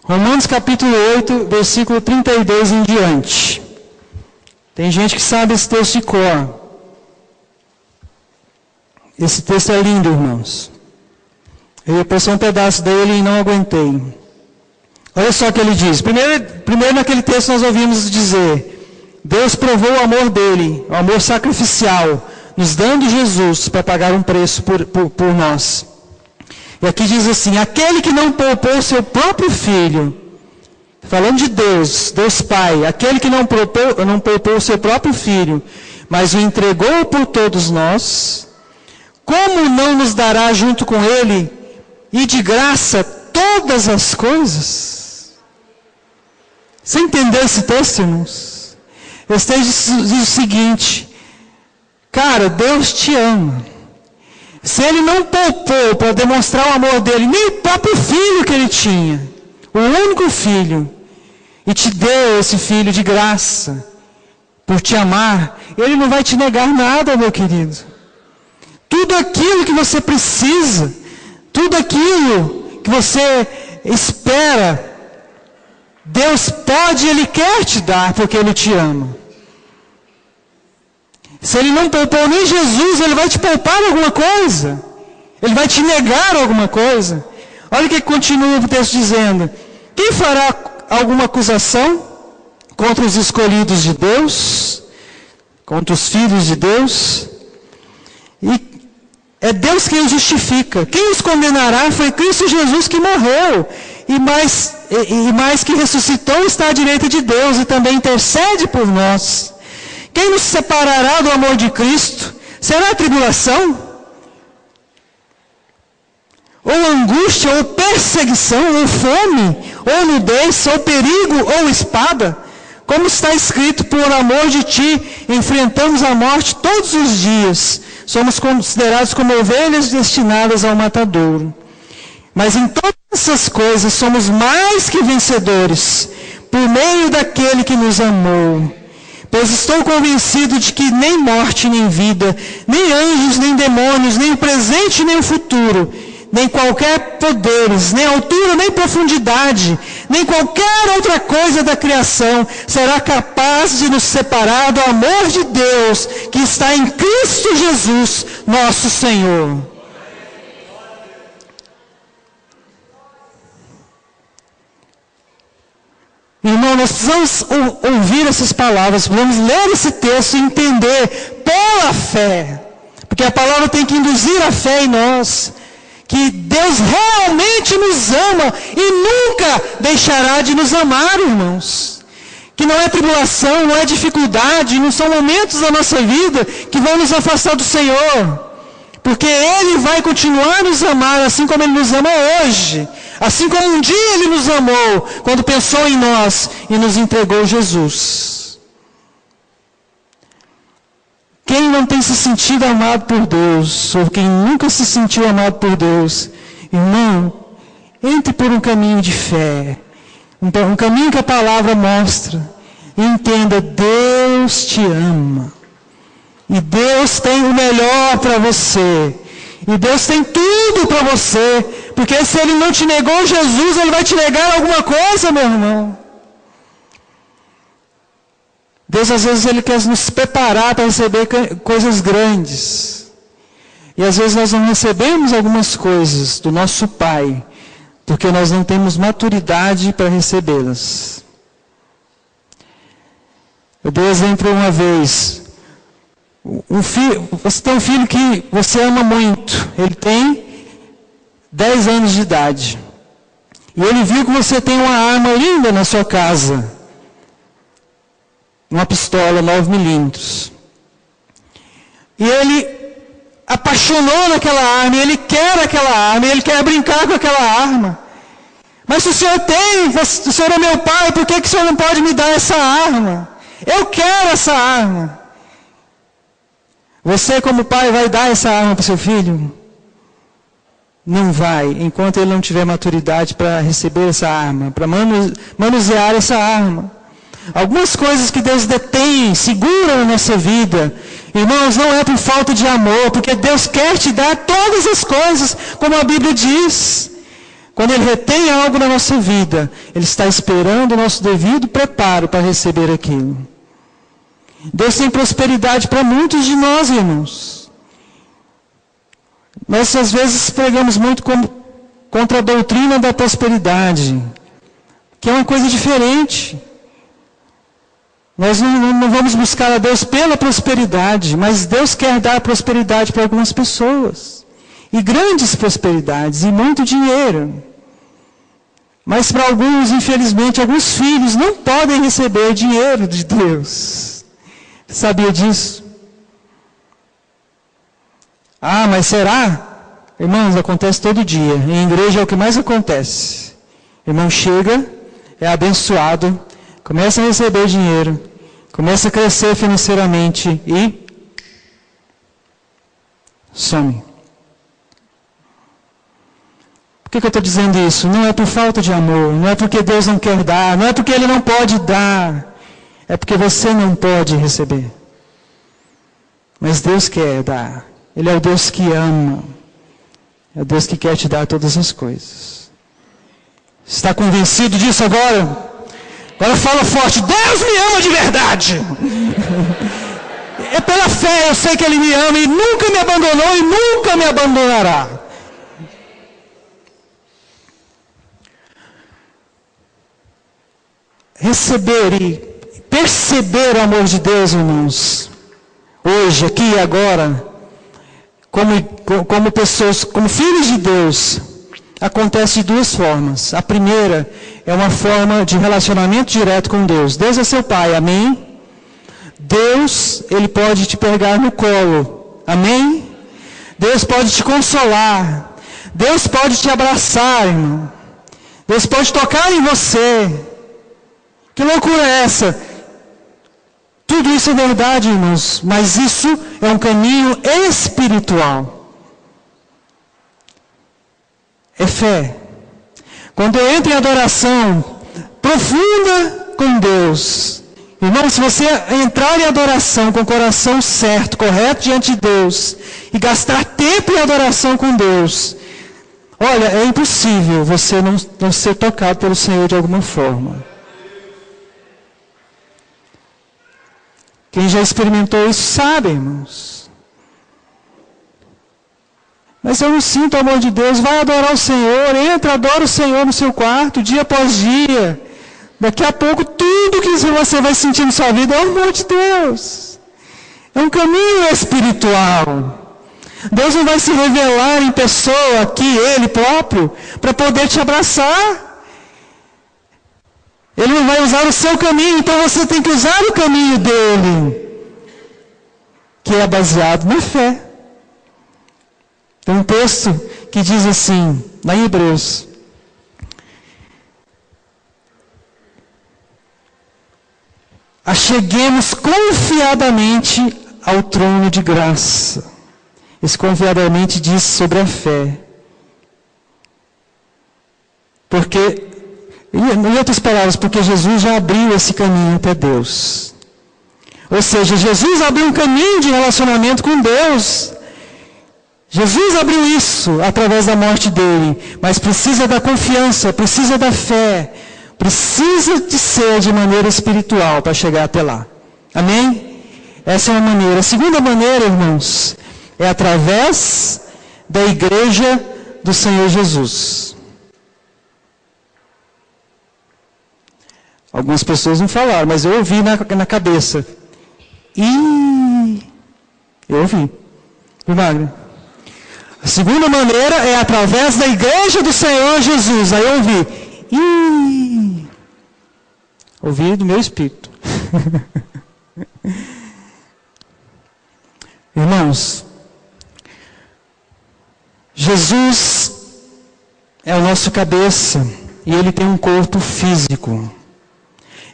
Romanos capítulo 8, versículo 32 em diante. Tem gente que sabe esse texto de cor. Esse texto é lindo, irmãos. Eu ia passar um pedaço dele e não aguentei. Olha só o que ele diz. Primeiro naquele texto nós ouvimos dizer: Deus provou o amor dele, o amor sacrificial, nos dando Jesus para pagar um preço por nós. E aqui diz assim: aquele que não poupou o seu próprio filho, falando de Deus, Deus Pai, aquele que não poupou o seu próprio filho, mas o entregou por todos nós, como não nos dará junto com ele, e de graça, todas as coisas? Você entendeu esse texto, irmãos? Esse texto diz o seguinte: cara, Deus te ama. Se ele não poupou para demonstrar o amor dele, nem o próprio filho que ele tinha, o único filho, e te deu esse filho de graça, por te amar, ele não vai te negar nada, meu querido. Tudo aquilo que você precisa, tudo aquilo que você espera, Deus pode e Ele quer te dar, porque Ele te ama. Se Ele não poupou nem Jesus, Ele vai te poupar alguma coisa? Ele vai te negar alguma coisa? Olha o que continua o texto dizendo: quem fará alguma acusação contra os escolhidos de Deus? Contra os filhos de Deus? E é Deus quem os justifica. Quem os condenará? Foi Cristo Jesus que morreu. E mais que ressuscitou, está à direita de Deus e também intercede por nós. Quem nos separará do amor de Cristo? Será a tribulação? Ou angústia, ou perseguição, ou fome, ou nudez, ou perigo, ou espada? Como está escrito: por amor de ti, enfrentamos a morte todos os dias. Somos considerados como ovelhas destinadas ao matadouro. Mas em todas essas coisas somos mais que vencedores, por meio daquele que nos amou. Pois estou convencido de que nem morte, nem vida, nem anjos, nem demônios, nem o presente, nem o futuro, nem qualquer poderes, nem altura, nem profundidade, nem qualquer outra coisa da criação será capaz de nos separar do amor de Deus que está em Cristo Jesus, nosso Senhor. Irmão, nós precisamos ouvir essas palavras, precisamos ler esse texto e entender pela fé, porque a palavra tem que induzir a fé em nós, que Deus realmente nos ama e nunca deixará de nos amar, irmãos. Que não é tribulação, não é dificuldade, não são momentos da nossa vida que vão nos afastar do Senhor. Porque Ele vai continuar a nos amar assim como Ele nos ama hoje. Assim como um dia Ele nos amou, quando pensou em nós e nos entregou Jesus. Quem não tem se sentido amado por Deus, ou quem nunca se sentiu amado por Deus, irmão, entre por um caminho de fé, um caminho que a palavra mostra, e entenda: Deus te ama, e Deus tem o melhor para você, e Deus tem tudo para você, porque se Ele não te negou Jesus, Ele vai te negar alguma coisa, meu irmão. Deus, às vezes, Ele quer nos preparar para receber coisas grandes. E, às vezes, nós não recebemos algumas coisas do nosso Pai, porque nós não temos maturidade para recebê-las. Eu dei exemplo uma vez. Você tem um filho que você ama muito. Ele tem 10 anos de idade. E ele viu que você tem uma arma linda na sua casa. Uma pistola 9mm. E ele apaixonou naquela arma, e ele quer aquela arma, e ele quer brincar com aquela arma. Mas se o senhor tem, o senhor é meu pai, por que o senhor não pode me dar essa arma? Eu quero essa arma. Você, como pai, vai dar essa arma para o seu filho? Não vai, enquanto ele não tiver maturidade para receber essa arma, para manusear essa arma. Algumas coisas que Deus detém, segura na nossa vida, irmãos, não é por falta de amor, porque Deus quer te dar todas as coisas, como a Bíblia diz. quando Ele retém algo na nossa vida, Ele está esperando o nosso devido preparo para receber aquilo. Deus tem prosperidade para muitos de nós, irmãos. Nós, às vezes, pregamos muito contra a doutrina da prosperidade, que é uma coisa diferente. Nós não vamos buscar a Deus pela prosperidade, mas Deus quer dar prosperidade para algumas pessoas. E grandes prosperidades, e muito dinheiro. Mas para alguns, infelizmente, alguns filhos não podem receber dinheiro de Deus. Sabia disso? Ah, mas será? Irmãos, acontece todo dia. Em igreja é o que mais acontece. O irmão chega, é abençoado, começa a receber dinheiro, começa a crescer financeiramente e some. Por que eu estou dizendo isso? Não é por falta de amor, não é porque Deus não quer dar, não é porque Ele não pode dar, é porque você não pode receber. Mas Deus quer dar. Ele é o Deus que ama. É o Deus que quer te dar todas as coisas. Está convencido disso agora? Agora fala forte, Deus me ama de verdade. É pela fé, eu sei que Ele me ama e nunca me abandonou e nunca me abandonará. Receber e perceber o amor de Deus, irmãos, hoje, aqui e agora, como pessoas, como filhos de Deus, acontece de duas formas. A primeira é uma forma de relacionamento direto com Deus. Deus é seu Pai, amém? Deus, Ele pode te pegar no colo, amém? Deus pode te consolar. Deus pode te abraçar, irmão. Deus pode tocar em você. Que loucura é essa? Tudo isso é verdade, irmãos, mas isso é um caminho espiritual. É fé. Quando eu entro em adoração profunda com Deus, irmão, se você entrar em adoração com o coração certo, correto diante de Deus, e gastar tempo em adoração com Deus, olha, é impossível você não ser tocado pelo Senhor de alguma forma. Quem já experimentou isso sabe, irmãos. Mas eu não sinto o amor de Deus. Vai adorar o Senhor. Entra, adora o Senhor no seu quarto, dia após dia. Daqui a pouco, tudo que você vai sentir na sua vida é o amor de Deus. É um caminho espiritual. Deus não vai se revelar em pessoa aqui, Ele próprio, para poder te abraçar. Ele não vai usar o seu caminho, então você tem que usar o caminho dele, que é baseado na fé. Tem um texto que diz assim, lá em Hebreus: acheguemos confiadamente ao trono de graça. Esse confiadamente diz sobre a fé. Porque, em outras palavras, porque Jesus já abriu esse caminho até Deus. Ou seja, Jesus abriu um caminho de relacionamento com Deus. Jesus abriu isso através da morte dele. Mas precisa da confiança, precisa da fé. Precisa de ser de maneira espiritual para chegar até lá. Amém? Essa é uma maneira. A segunda maneira, irmãos, é através da igreja do Senhor Jesus. Algumas pessoas não falaram, mas eu ouvi na cabeça. Eu ouvi. Wagner. A segunda maneira é através da igreja do Senhor Jesus. Aí eu ouvi. Ouvi do meu espírito. Irmãos, Jesus é o nosso cabeça e Ele tem um corpo físico.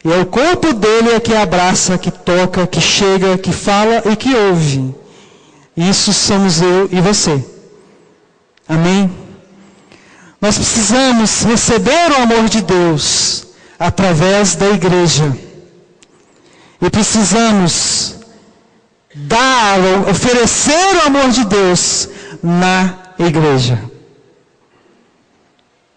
E é o corpo dele que abraça, que toca, que chega, que fala e que ouve. Isso somos eu e você. Amém? Nós precisamos receber o amor de Deus através da igreja. E precisamos dar, oferecer o amor de Deus na igreja.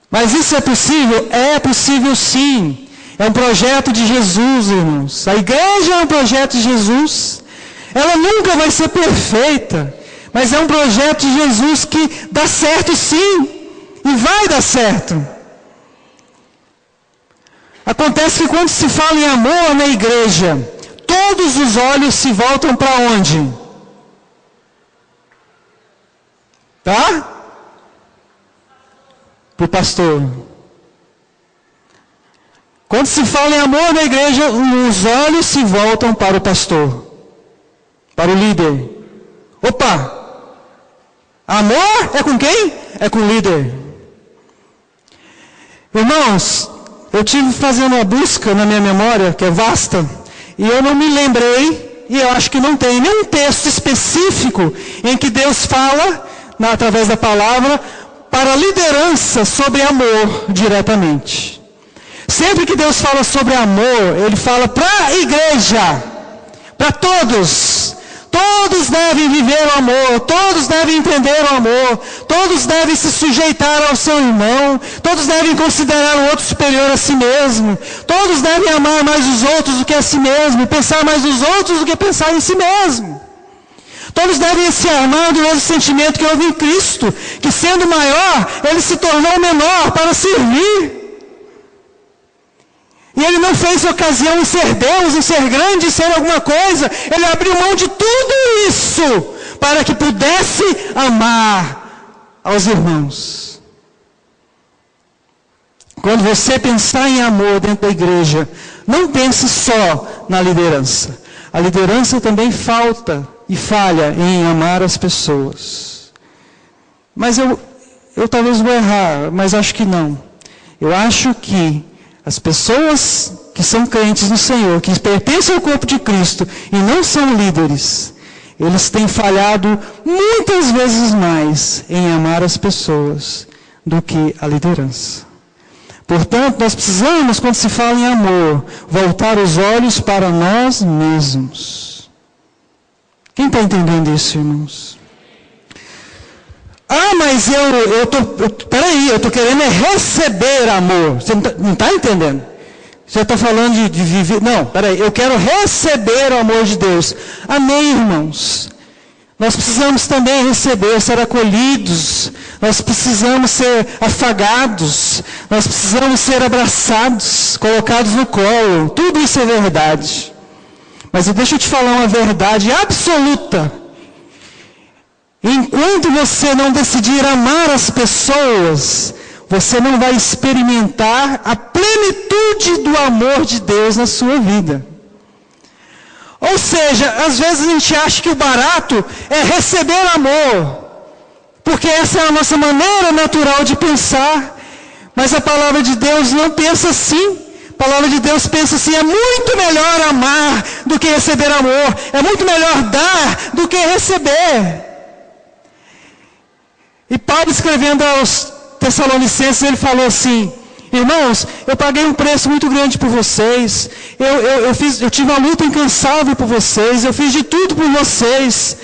Mas isso é possível? É possível sim. É um projeto de Jesus, irmãos. A igreja é um projeto de Jesus. Ela nunca vai ser perfeita, mas é um projeto de Jesus que dá certo sim. E vai dar certo. Acontece que quando se fala em amor na igreja, todos os olhos se voltam para onde? Tá? Para o pastor. Quando se fala em amor na igreja, os olhos se voltam para o pastor, para o líder. Opa! Amor é com quem? É com o líder. Irmãos, eu tive fazendo uma busca na minha memória, que é vasta, e eu não me lembrei, e eu acho que não tem nenhum texto específico em que Deus fala, através da palavra, para a liderança sobre amor diretamente. Sempre que Deus fala sobre amor, Ele fala para a igreja, para todos. Todos devem viver o amor, todos devem entender o amor, todos devem se sujeitar ao seu irmão, todos devem considerar o outro superior a si mesmo, todos devem amar mais os outros do que a si mesmo, pensar mais nos outros do que pensar em si mesmo. Todos devem se armar do mesmo sentimento que houve em Cristo, que sendo maior, Ele se tornou menor para servir. E Ele não fez ocasião em ser Deus, em ser grande, em ser alguma coisa. Ele abriu mão de tudo isso para que pudesse amar aos irmãos. Quando você pensar em amor dentro da igreja, não pense só na liderança. A liderança também falta e falha em amar as pessoas. Mas eu talvez vou errar, mas acho que não. Eu acho que as pessoas que são crentes no Senhor, que pertencem ao corpo de Cristo e não são líderes, eles têm falhado muitas vezes mais em amar as pessoas do que a liderança. Portanto, nós precisamos, quando se fala em amor, voltar os olhos para nós mesmos. Quem está entendendo isso, irmãos? Ah, mas eu estou querendo receber amor. Você não está entendendo? Você está falando de viver. Não, peraí, eu quero receber o amor de Deus. Amém, irmãos? Nós precisamos também receber, ser acolhidos. Nós precisamos ser afagados. Nós precisamos ser abraçados, colocados no colo. Tudo isso é verdade. Mas deixa eu te falar uma verdade absoluta. Enquanto você não decidir amar as pessoas, você não vai experimentar a plenitude do amor de Deus na sua vida. Ou seja, às vezes a gente acha que o barato é receber amor, porque essa é a nossa maneira natural de pensar, mas a palavra de Deus não pensa assim. A palavra de Deus pensa assim: é muito melhor amar do que receber amor, é muito melhor dar do que receber. E Paulo, escrevendo aos Tessalonicenses, ele falou assim: irmãos, eu paguei um preço muito grande por vocês, eu tive uma luta incansável por vocês, eu fiz de tudo por vocês.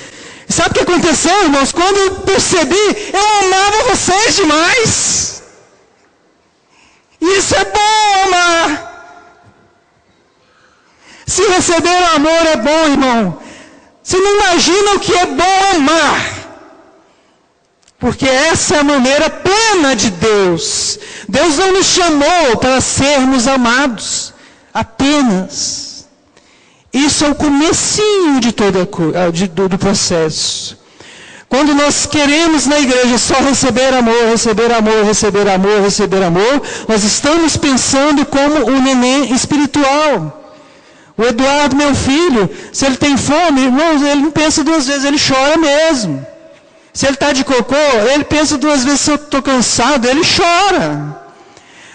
E sabe o que aconteceu, irmãos? Quando eu percebi, eu amava vocês demais. Isso é bom, amar. Se receber amor é bom, irmão. Você não imagina o que é bom amar. Porque essa é a maneira plena de Deus. Deus não nos chamou para sermos amados apenas. Isso é o comecinho de do processo. Quando nós queremos na igreja só receber amor, receber amor, receber amor, receber amor, nós estamos pensando como um neném espiritual. O Eduardo, meu filho, se ele tem fome, irmãos, ele não pensa duas vezes, ele chora mesmo. Se ele está de cocô, ele pensa duas vezes: se eu estou cansado, ele chora.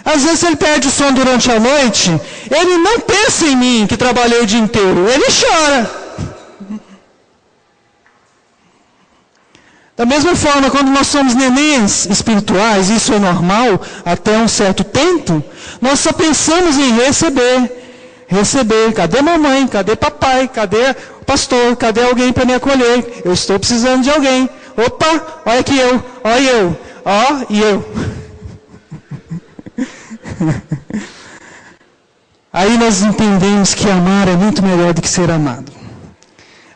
Às vezes ele perde o sono durante a noite, ele não pensa em mim, que trabalhei o dia inteiro, ele chora. Da mesma forma, quando nós somos nenéns espirituais, isso é normal, até um certo tempo, nós só pensamos em receber. Receber, cadê mamãe, cadê papai, cadê o pastor, cadê alguém para me acolher? Eu estou precisando de alguém. Opa, olha aqui eu, olha eu, ó e eu. Aí nós entendemos que amar é muito melhor do que ser amado.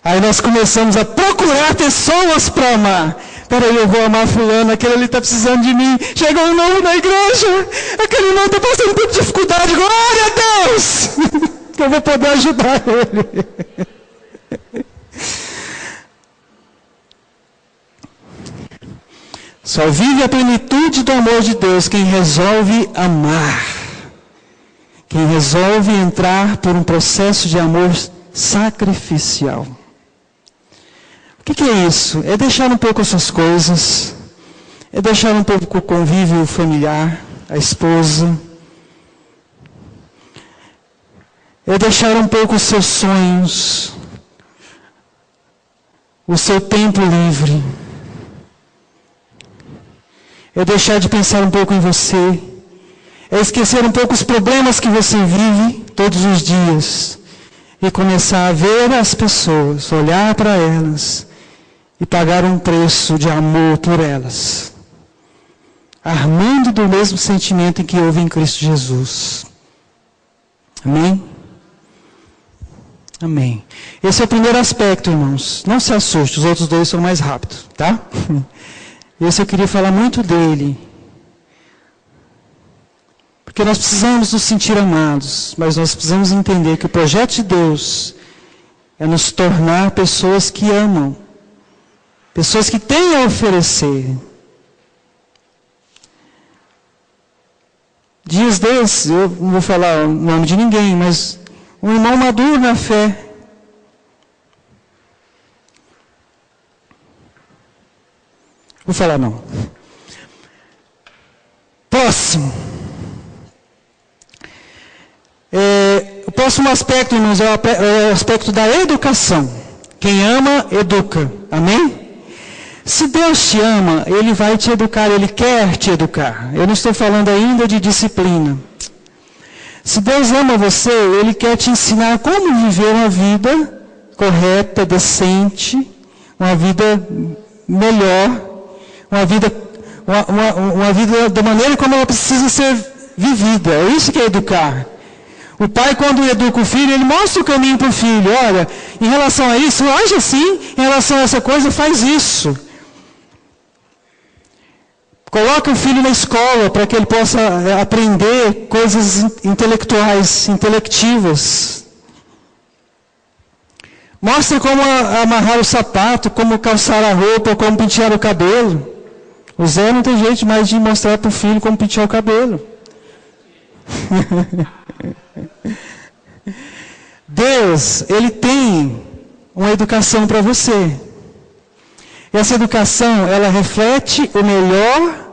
Aí nós começamos a procurar pessoas para amar. Peraí, eu vou amar fulano, aquele ali está precisando de mim. Chegou um novo na igreja, aquele irmão está passando por dificuldade. Glória a Deus! Que eu vou poder ajudar ele. Só vive a plenitude do amor de Deus quem resolve amar. Quem resolve entrar por um processo de amor sacrificial. O que é isso? É deixar um pouco as suas coisas, é deixar um pouco o convívio familiar, a esposa, é deixar um pouco os seus sonhos, o seu tempo livre, é deixar de pensar um pouco em você, é esquecer um pouco os problemas que você vive todos os dias e começar a ver as pessoas, olhar para elas e pagar um preço de amor por elas, armando do mesmo sentimento em que houve em Cristo Jesus. Amém? Amém. Esse é o primeiro aspecto, irmãos. Não se assuste, os outros dois são mais rápidos, tá? Esse eu queria falar muito dele. Porque nós precisamos nos sentir amados, mas nós precisamos entender que o projeto de Deus é nos tornar pessoas que amam. Pessoas que têm a oferecer. Dias desses, eu não vou falar o nome de ninguém, mas um irmão maduro na fé. Vou falar não. Próximo. O próximo aspecto, irmãos, é o aspecto da educação. Quem ama, educa. Amém? Se Deus te ama, Ele vai te educar, Ele quer te educar. Eu não estou falando ainda de disciplina. Se Deus ama você, Ele quer te ensinar como viver uma vida correta, decente, uma vida melhor, uma vida da maneira como ela precisa ser vivida. É isso que é educar. O pai, quando educa o filho, ele mostra o caminho para o filho. Olha, em relação a isso, age assim, em relação a essa coisa, faz isso. Coloca o filho na escola para que ele possa aprender coisas intelectuais, intelectivas. Mostra como amarrar o sapato, como calçar a roupa, como pentear o cabelo. O Zé não tem jeito mais de mostrar para o filho como pentear o cabelo. Deus, Ele tem uma educação para você. Essa educação, ela reflete o melhor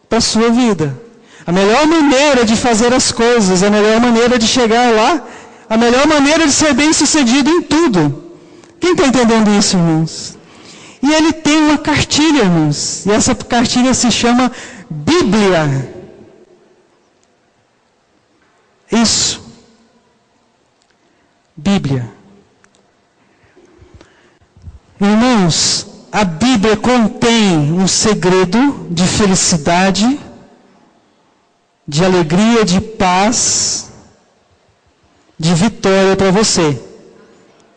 para a sua vida. A melhor maneira de fazer as coisas, a melhor maneira de chegar lá, a melhor maneira de ser bem-sucedido em tudo. Quem está entendendo isso, irmãos? E Ele tem uma cartilha, irmãos. E essa cartilha se chama Bíblia. Isso. Bíblia. Irmãos, a Bíblia contém um segredo de felicidade, de alegria, de paz, de vitória para você.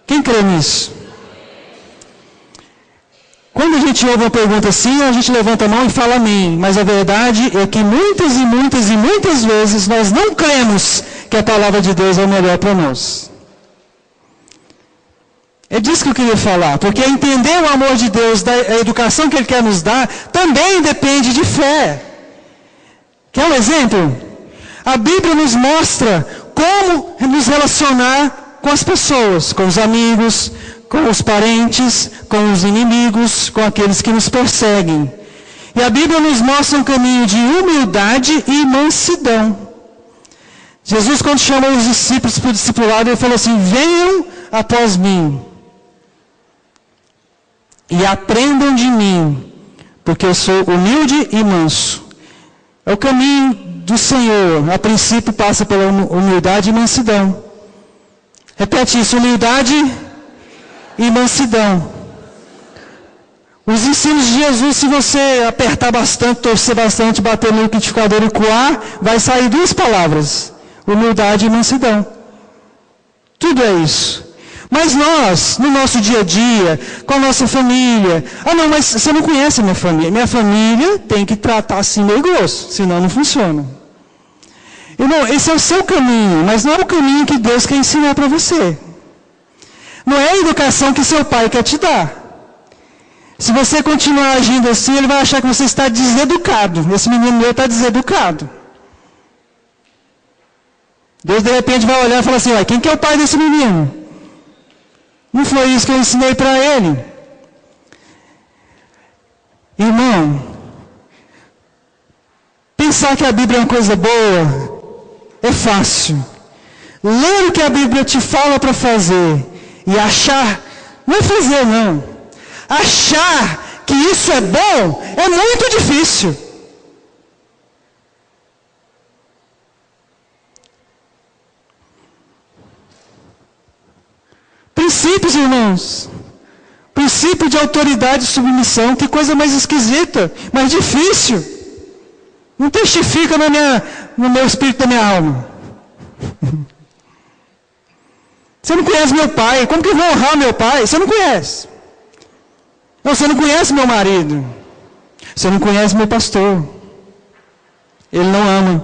Quem crê nisso? Quando a gente ouve uma pergunta assim, a gente levanta a mão e fala amém. Mas a verdade é que muitas vezes nós não cremos que a palavra de Deus é o melhor para nós. É disso que eu queria falar, porque entender o amor de Deus, a educação que Ele quer nos dar, também depende de fé. Quer um exemplo? A Bíblia nos mostra como nos relacionar com as pessoas, com os amigos, com os parentes, com os inimigos, com aqueles que nos perseguem. E a Bíblia nos mostra um caminho de humildade e mansidão. Jesus, quando chamou os discípulos para o discipulado, Ele falou assim: venham após mim e aprendam de mim, porque eu sou humilde e manso. É o caminho do Senhor. A princípio passa pela humildade e mansidão. Repete isso: humildade e mansidão. Os ensinos de Jesus, se você apertar bastante, torcer bastante, bater no liquidificador e coar, vai sair 2 palavras: humildade e mansidão. Tudo é isso. Mas nós, no nosso dia a dia, com a nossa família, não, mas você não conhece a minha família. Minha família tem que tratar assim meio grosso, senão não funciona. Irmão, esse é o seu caminho, mas não é o caminho que Deus quer ensinar para você. Não é a educação que seu pai quer te dar. Se você continuar agindo assim, ele vai achar que você está deseducado. Esse menino meu está deseducado. Deus de repente vai olhar e falar assim: quem que é o pai desse menino? Não foi isso que eu ensinei para ele. Irmão, pensar que a Bíblia é uma coisa boa é fácil. Ler o que a Bíblia te fala para fazer e achar, não é fazer não, achar que isso é bom é muito difícil. Princípios, irmãos. Princípio de autoridade e submissão. Que coisa mais esquisita, mais difícil. Não testifica no meu espírito, da minha alma. Você não conhece meu pai. Como que eu vou honrar meu pai? Você não conhece. Não, você não conhece meu marido. Você não conhece meu pastor. Ele não ama.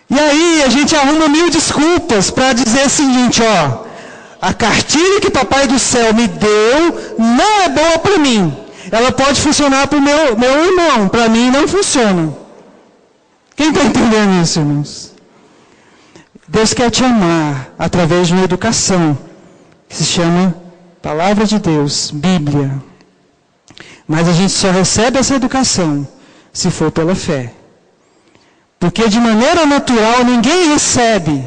E aí a gente arruma 1000 desculpas para dizer o seguinte: a cartilha que papai do céu me deu não é boa para mim. Ela pode funcionar para o meu irmão, para mim não funciona. Quem está entendendo isso, irmãos? Deus quer te amar através de uma educação que se chama Palavra de Deus, Bíblia. Mas a gente só recebe essa educação se for pela fé. Porque de maneira natural ninguém recebe.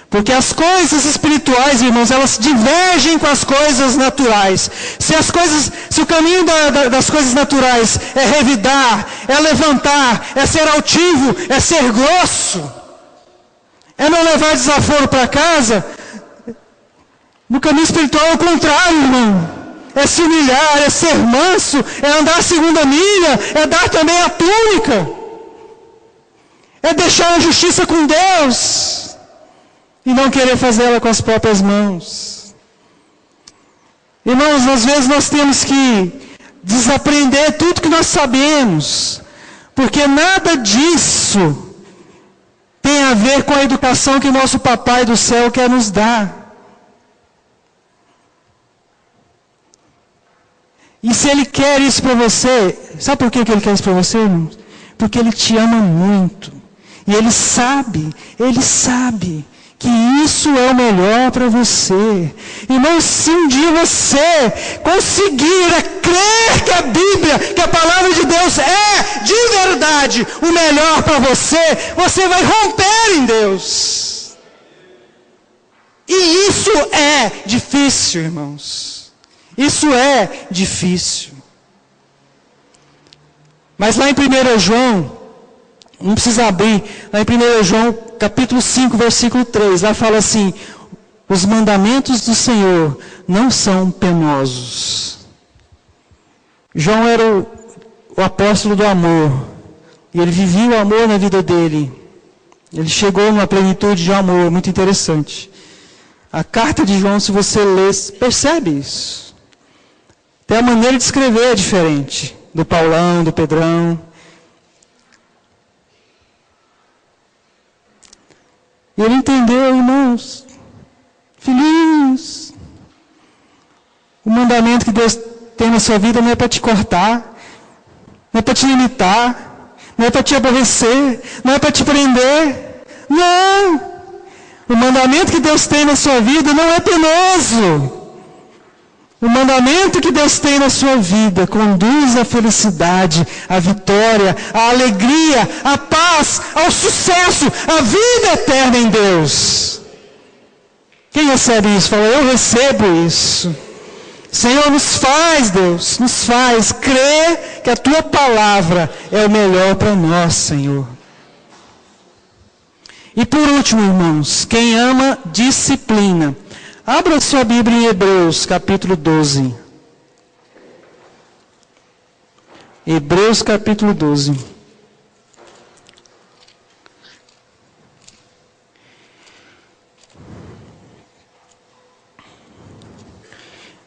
Porque as coisas espirituais, irmãos, elas divergem com as coisas naturais. Se o caminho das coisas naturais é revidar, é levantar, é ser altivo, é ser grosso, é não levar desaforo para casa, no caminho espiritual é o contrário, irmão. É se humilhar, é ser manso, é andar a 2ª milha, é dar também a túnica. É deixar a justiça com Deus e não querer fazê-la com as próprias mãos. Irmãos, às vezes nós temos que desaprender tudo que nós sabemos, porque nada disso tem a ver com a educação que o nosso papai do céu quer nos dar. E se ele quer isso para você, sabe por que ele quer isso para você, irmãos? Porque ele te ama muito. E ele sabe que isso é o melhor para você. Irmão, se um dia você conseguir crer que a Bíblia, que a Palavra de Deus é de verdade o melhor para você, você vai romper em Deus. E isso é difícil, irmãos. Isso é difícil. Mas lá em 1 João, não precisa abrir, lá em 1 João, capítulo 5, versículo 3, lá fala assim: os mandamentos do Senhor não são penosos. João era o apóstolo do amor, e ele vivia o amor na vida dele. Ele chegou numa plenitude de amor, muito interessante. A carta de João, se você lê, percebe isso. Até a maneira de escrever é diferente, do Paulão, do Pedrão. E ele entendeu, irmãos, filhinhos, o mandamento que Deus tem na sua vida não é para te cortar, não é para te limitar, não é para te aborrecer, não é para te prender. Não! O mandamento que Deus tem na sua vida não é penoso. O mandamento que Deus tem na sua vida conduz à felicidade, à vitória, à alegria, à paz, ao sucesso, à vida eterna em Deus. Quem recebe isso? Fala: eu recebo isso. Senhor, nos faz, Deus, nos faz crer que a Tua palavra é o melhor para nós, Senhor. E por último, irmãos, quem ama disciplina. Abra sua Bíblia em Hebreus, capítulo 12. Hebreus, capítulo 12.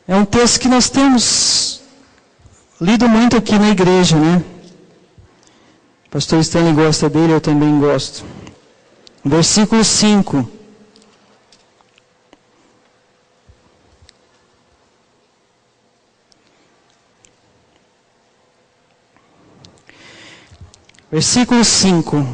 É um texto que nós temos lido muito aqui na igreja, né? O pastor Stanley gosta dele, eu também gosto. Versículo 5. Versículo 5.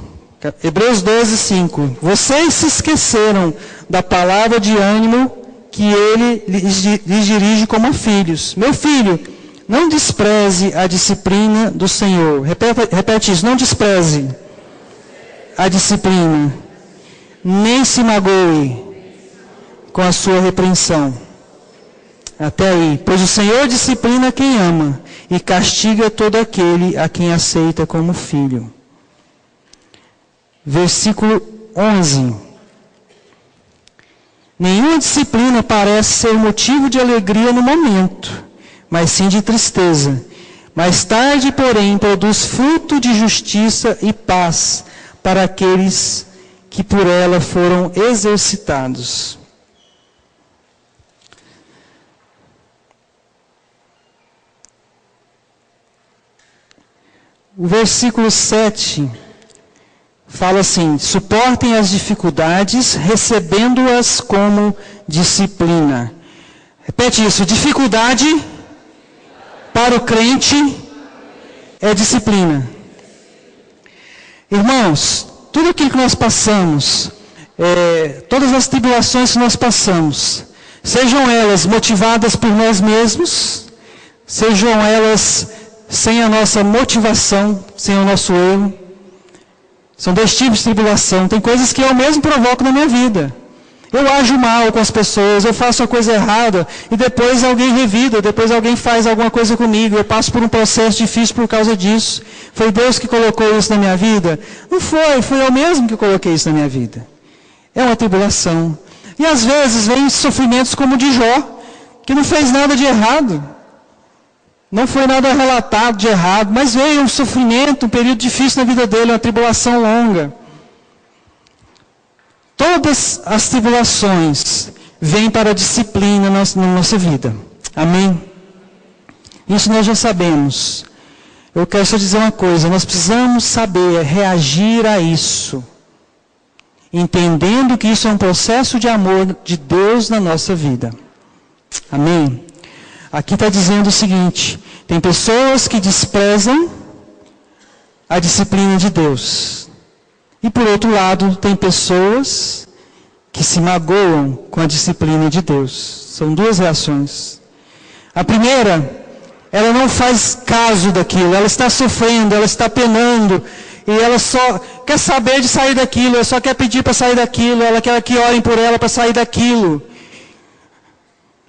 Hebreus 12, 5. Vocês se esqueceram da palavra de ânimo que ele lhes dirige como filhos. Meu filho, não despreze a disciplina do Senhor. Repete isso, não despreze a disciplina, nem se magoe com a sua repreensão. Até aí. Pois o Senhor disciplina quem ama e castiga todo aquele a quem aceita como filho. Versículo 11. Nenhuma disciplina parece ser motivo de alegria no momento, mas sim de tristeza. Mais tarde, porém, produz fruto de justiça e paz para aqueles que por ela foram exercitados. O versículo 7 fala assim: suportem as dificuldades, recebendo-as como disciplina. Repete isso: dificuldade para o crente é disciplina. Irmãos, tudo aquilo que nós passamos, todas as tribulações que nós passamos, sejam elas motivadas por nós mesmos, sejam elas sem a nossa motivação, sem o nosso erro. São dois tipos de tribulação. Tem coisas que eu mesmo provoco na minha vida. Eu ajo mal com as pessoas, eu faço a coisa errada, e depois alguém revida, depois alguém faz alguma coisa comigo, eu passo por um processo difícil por causa disso. Foi Deus que colocou isso na minha vida? Não foi, foi eu mesmo que coloquei isso na minha vida. É uma tribulação. E às vezes vem sofrimentos como o de Jó, que não fez nada de errado. Não foi nada relatado de errado, mas veio um sofrimento, um período difícil na vida dele, uma tribulação longa. Todas as tribulações vêm para a disciplina na nossa vida. Amém? Isso nós já sabemos. Eu quero só dizer uma coisa, nós precisamos saber reagir a isso, entendendo que isso é um processo de amor de Deus na nossa vida. Amém? Aqui está dizendo o seguinte: tem pessoas que desprezam a disciplina de Deus. E por outro lado, tem pessoas que se magoam com a disciplina de Deus. São duas reações. A primeira, ela não faz caso daquilo, ela está sofrendo, ela está penando, e ela só quer saber de sair daquilo, ela só quer pedir para sair daquilo, ela quer que orem por ela para sair daquilo.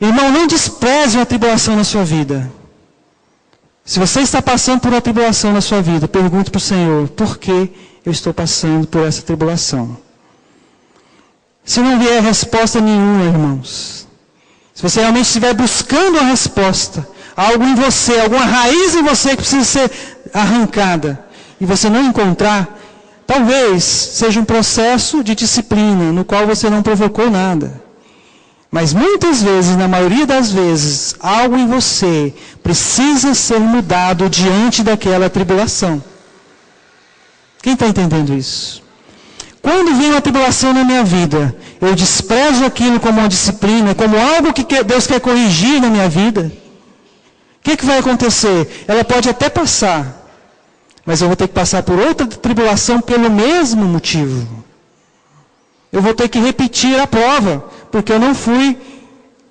Irmão, não despreze uma tribulação na sua vida. Se você está passando por uma tribulação na sua vida, pergunte para o Senhor: por que eu estou passando por essa tribulação? Se não vier resposta nenhuma, irmãos, se você realmente estiver buscando uma resposta, algo em você, alguma raiz em você que precisa ser arrancada, e você não encontrar, talvez seja um processo de disciplina, no qual você não provocou nada. Mas muitas vezes, na maioria das vezes, algo em você precisa ser mudado diante daquela tribulação. Quem está entendendo isso? Quando vem uma tribulação na minha vida, eu desprezo aquilo como uma disciplina, como algo que Deus quer corrigir na minha vida. O que vai acontecer? Ela pode até passar, mas eu vou ter que passar por outra tribulação pelo mesmo motivo. Eu vou ter que repetir a prova, porque eu não fui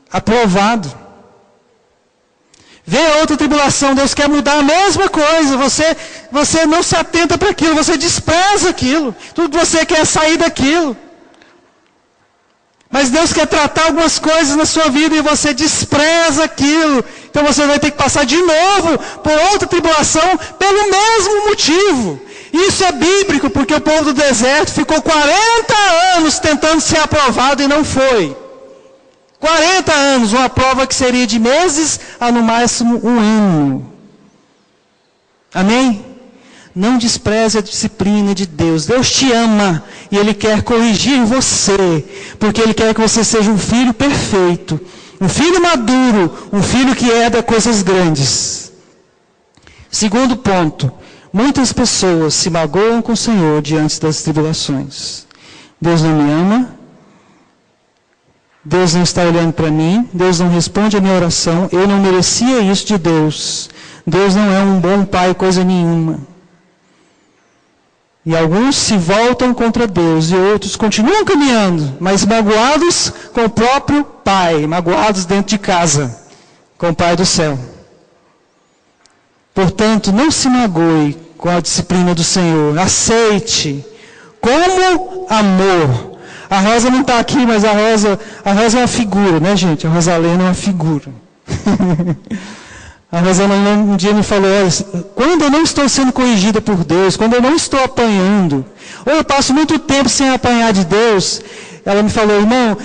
aprovado. Vem a outra tribulação, Deus quer mudar a mesma coisa, você não se atenta para aquilo, você despreza aquilo, tudo que você quer é sair daquilo. Mas Deus quer tratar algumas coisas na sua vida e você despreza aquilo. Então você vai ter que passar de novo por outra tribulação pelo mesmo motivo. Isso é bíblico, porque o povo do deserto ficou 40 anos tentando ser aprovado e não foi. 40 anos, uma prova que seria de meses a no máximo um ano. Amém? Não despreze a disciplina de Deus. Deus te ama e Ele quer corrigir você, porque Ele quer que você seja um filho perfeito, um filho maduro, um filho que herda coisas grandes. Segundo ponto, muitas pessoas se magoam com o Senhor diante das tribulações. Deus não me ama, Deus não está olhando para mim, Deus não responde a minha oração, eu não merecia isso de Deus. Deus não é um bom pai, coisa nenhuma. E alguns se voltam contra Deus e outros continuam caminhando, mas magoados com o próprio pai, magoados dentro de casa, com o Pai do céu. Portanto, não se magoe com a disciplina do Senhor, aceite como amor. A Rosa não está aqui, mas a Rosa é uma figura, né, gente? A Rosalena é uma figura. A Rosalena um dia me falou, quando eu não estou sendo corrigida por Deus, quando eu não estou apanhando, ou eu passo muito tempo sem apanhar de Deus, ela me falou, irmão,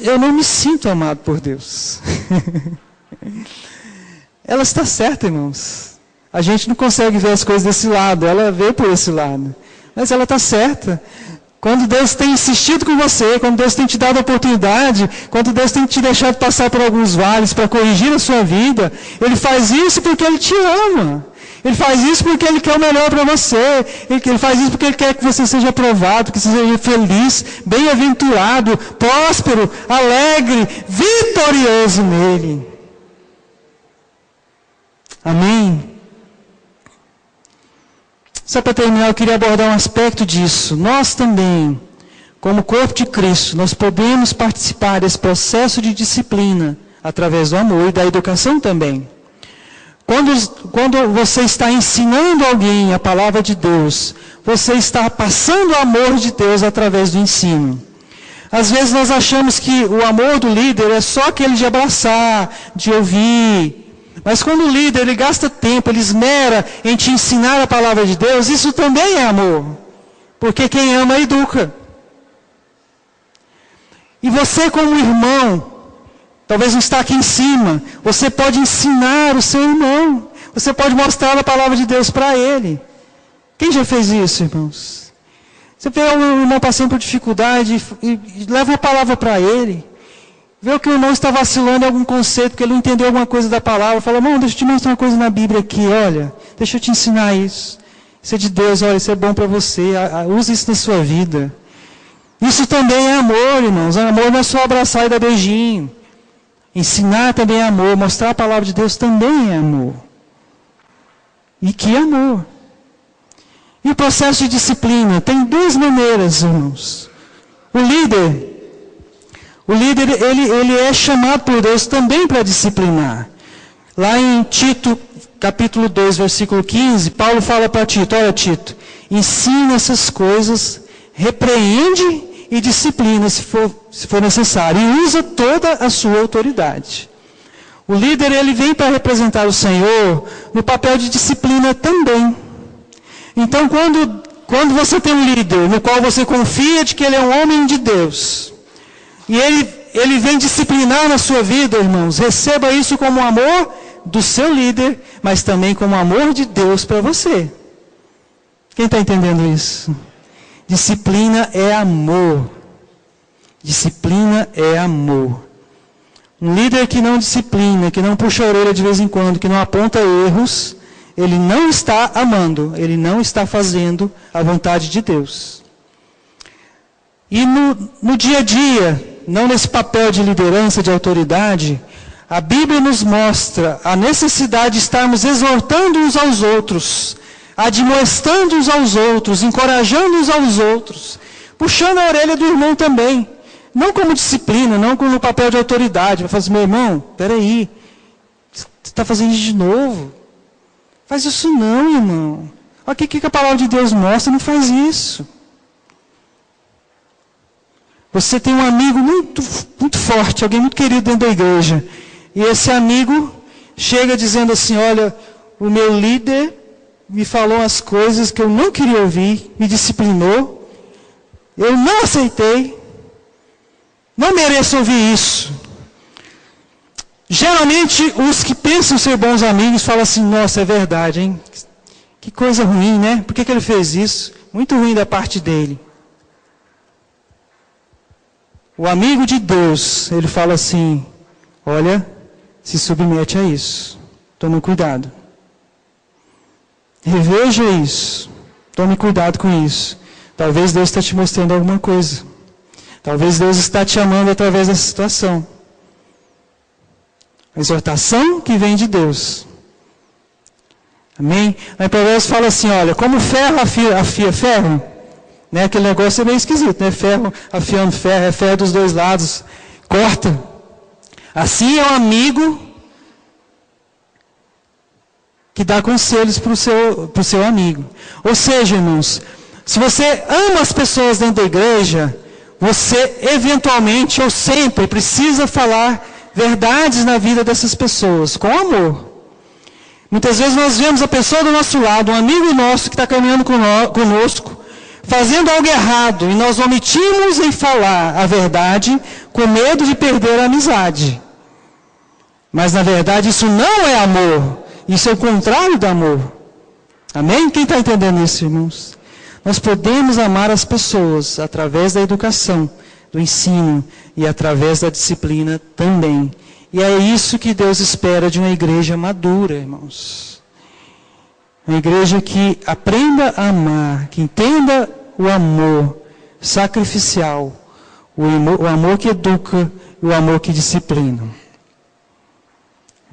eu não me sinto amado por Deus. Ela está certa, irmãos. A gente não consegue ver as coisas desse lado, ela vê por esse lado. Mas ela está certa. Quando Deus tem insistido com você, quando Deus tem te dado a oportunidade, quando Deus tem te deixado passar por alguns vales para corrigir a sua vida, Ele faz isso porque Ele te ama. Ele faz isso porque Ele quer o melhor para você. Ele faz isso porque Ele quer que você seja aprovado, que você seja feliz, bem-aventurado, próspero, alegre, vitorioso nele. Amém? Só para terminar, eu queria abordar um aspecto disso. Nós também, como corpo de Cristo, nós podemos participar desse processo de disciplina através do amor e da educação também. Quando você está ensinando alguém a palavra de Deus, você está passando o amor de Deus através do ensino. Às vezes nós achamos que o amor do líder é só aquele de abraçar, de ouvir. Mas quando o líder ele gasta tempo, ele esmera em te ensinar a palavra de Deus, isso também é amor. Porque quem ama, educa. E você como irmão, talvez não está aqui em cima, você pode ensinar o seu irmão. Você pode mostrar a palavra de Deus para ele. Quem já fez isso, irmãos? Você vê um irmão passando por dificuldade e leva uma palavra para ele. Vê que o irmão está vacilando em algum conceito, porque ele não entendeu alguma coisa da palavra. Fala, irmão, deixa eu te mostrar uma coisa na Bíblia aqui, olha. Deixa eu te ensinar isso. Isso é de Deus, olha, isso é bom para você. Use isso na sua vida. Isso também é amor, irmãos. Amor não é só abraçar e dar beijinho. Ensinar também é amor. Mostrar a palavra de Deus também é amor. E que amor. E o processo de disciplina tem duas maneiras, irmãos. O líder, ele é chamado por Deus também para disciplinar. Lá em Tito, capítulo 2, versículo 15, Paulo fala para Tito, olha Tito, ensina essas coisas, repreende e disciplina se for necessário, e usa toda a sua autoridade. O líder, ele vem para representar o Senhor no papel de disciplina também. Então, quando você tem um líder no qual você confia de que ele é um homem de Deus, e ele vem disciplinar na sua vida, irmãos, receba isso como amor do seu líder, mas também como amor de Deus para você. Quem está entendendo isso? Disciplina é amor. Disciplina é amor. Um líder que não disciplina, que não puxa a orelha de vez em quando, que não aponta erros, ele não está amando, ele não está fazendo a vontade de Deus. E no dia a dia, não nesse papel de liderança, de autoridade, a Bíblia nos mostra a necessidade de estarmos exortando uns aos outros, admoestando uns aos outros, encorajando uns aos outros, puxando a orelha do irmão também. Não como disciplina, não como papel de autoridade. Vai falar assim, meu irmão, peraí, você está fazendo isso de novo? Faz isso não, irmão. Olha o que a palavra de Deus mostra, não faz isso. Você tem um amigo muito, muito forte, alguém muito querido dentro da igreja. E esse amigo chega dizendo assim, olha, o meu líder me falou as coisas que eu não queria ouvir, me disciplinou, eu não aceitei, não mereço ouvir isso. Geralmente, os que pensam ser bons amigos falam assim, nossa, é verdade, hein? Que coisa ruim, né? Por que ele fez isso? Muito ruim da parte dele. O amigo de Deus, ele fala assim, olha, se submete a isso. Tome cuidado. Reveja isso. Tome cuidado com isso. Talvez Deus está te mostrando alguma coisa. Talvez Deus está te amando através dessa situação. A exortação que vem de Deus. Amém? Aí Provérbios fala assim, olha, como ferro afia ferro, né? Aquele negócio é meio esquisito, né? Ferro afiando ferro, é ferro dos dois lados, corta. Assim é um amigo que dá conselhos para o seu amigo. Ou seja, irmãos, se você ama as pessoas dentro da igreja, você eventualmente ou sempre precisa falar verdades na vida dessas pessoas, com amor. Muitas vezes nós vemos a pessoa do nosso lado, um amigo nosso que está caminhando conosco, fazendo algo errado, e nós omitimos em falar a verdade com medo de perder a amizade. Mas na verdade isso não é amor, isso é o contrário do amor. Amém? Quem está entendendo isso, irmãos? Nós podemos amar as pessoas através da educação, do ensino e através da disciplina também. E é isso que Deus espera de uma igreja madura, irmãos. Uma igreja que aprenda a amar, que entenda o amor sacrificial, o amor que educa e o amor que disciplina.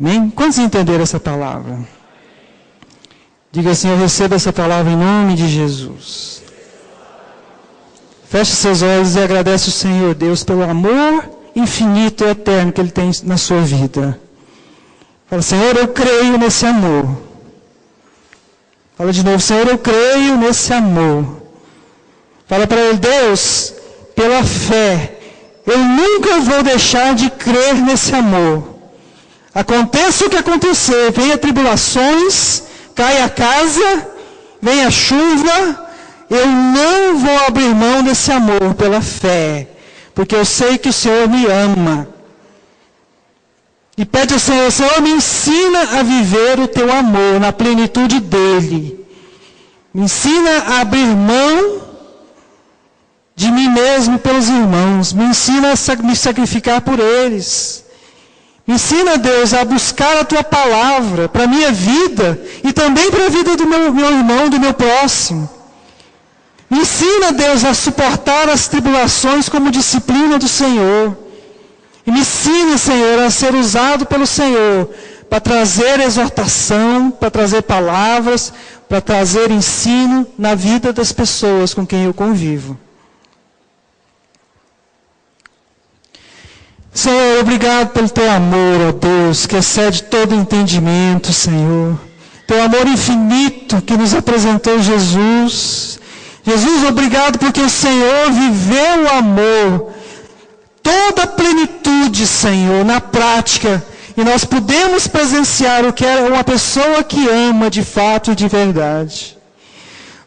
Amém? Quantos entenderam essa palavra? Diga assim, eu recebo essa palavra em nome de Jesus. Feche seus olhos e agradece o Senhor Deus pelo amor infinito e eterno que Ele tem na sua vida. Fala, Senhor, eu creio nesse amor. Fala de novo, Senhor, eu creio nesse amor. Fala para Ele, Deus, pela fé, eu nunca vou deixar de crer nesse amor. Aconteça o que acontecer, venha tribulações, caia a casa, venha chuva, eu não vou abrir mão desse amor pela fé, porque eu sei que o Senhor me ama. E pede ao Senhor, Senhor, me ensina a viver o teu amor na plenitude dele. Me ensina a abrir mão de mim mesmo pelos irmãos. Me ensina a me sacrificar por eles. Me ensina, Deus, a buscar a tua palavra para a minha vida e também para a vida do meu irmão, do meu próximo. Me ensina, Deus, a suportar as tribulações como disciplina do Senhor. E me ensina, Senhor, a ser usado pelo Senhor para trazer exortação, para trazer palavras, para trazer ensino na vida das pessoas com quem eu convivo. Senhor, obrigado pelo teu amor, ó Deus, que excede todo entendimento, Senhor. Teu amor infinito que nos apresentou Jesus. Jesus, obrigado porque o Senhor viveu o amor, toda a plenitude, Senhor, na prática. E nós podemos presenciar o que é uma pessoa que ama de fato e de verdade.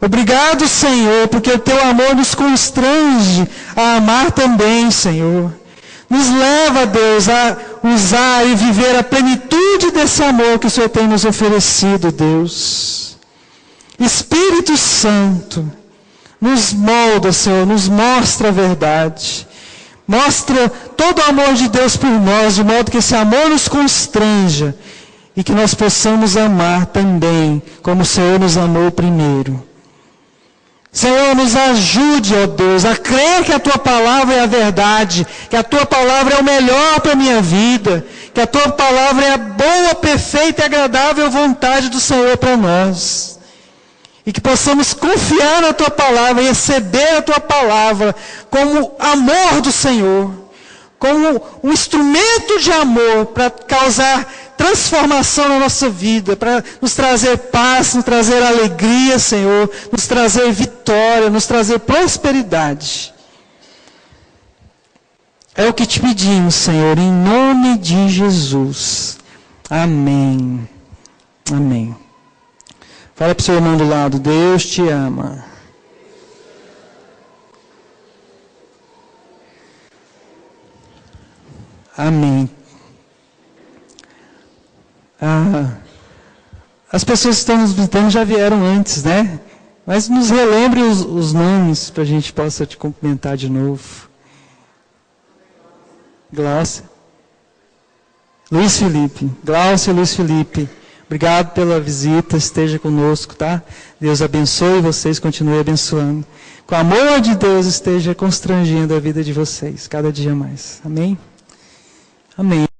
Obrigado, Senhor, porque o teu amor nos constrange a amar também, Senhor. Nos leva, Deus, a usar e viver a plenitude desse amor que o Senhor tem nos oferecido, Deus. Espírito Santo, nos molda, Senhor, nos mostra a verdade. Mostra todo o amor de Deus por nós, de modo que esse amor nos constranja e que nós possamos amar também, como o Senhor nos amou primeiro. Senhor, nos ajude, ó Deus, a crer que a Tua Palavra é a verdade, que a Tua Palavra é o melhor para a minha vida, que a Tua Palavra é a boa, perfeita e agradável vontade do Senhor para nós. E que possamos confiar na Tua Palavra e receber a Tua Palavra como amor do Senhor, como um instrumento de amor para causar transformação na nossa vida, para nos trazer paz, nos trazer alegria, Senhor, nos trazer vitória, nos trazer prosperidade. É o que te pedimos, Senhor, em nome de Jesus. Amém. Amém. Fala para o seu irmão do lado, Deus te ama. Amém. As pessoas que estão nos visitando já vieram antes, né? Mas nos relembre os nomes para a gente possa te cumprimentar de novo. Glaucia. Luiz Felipe. Glaucia e Luiz Felipe. Obrigado pela visita, esteja conosco, tá? Deus abençoe vocês, continue abençoando. Com o amor de Deus esteja constrangendo a vida de vocês, cada dia mais. Amém? Amém.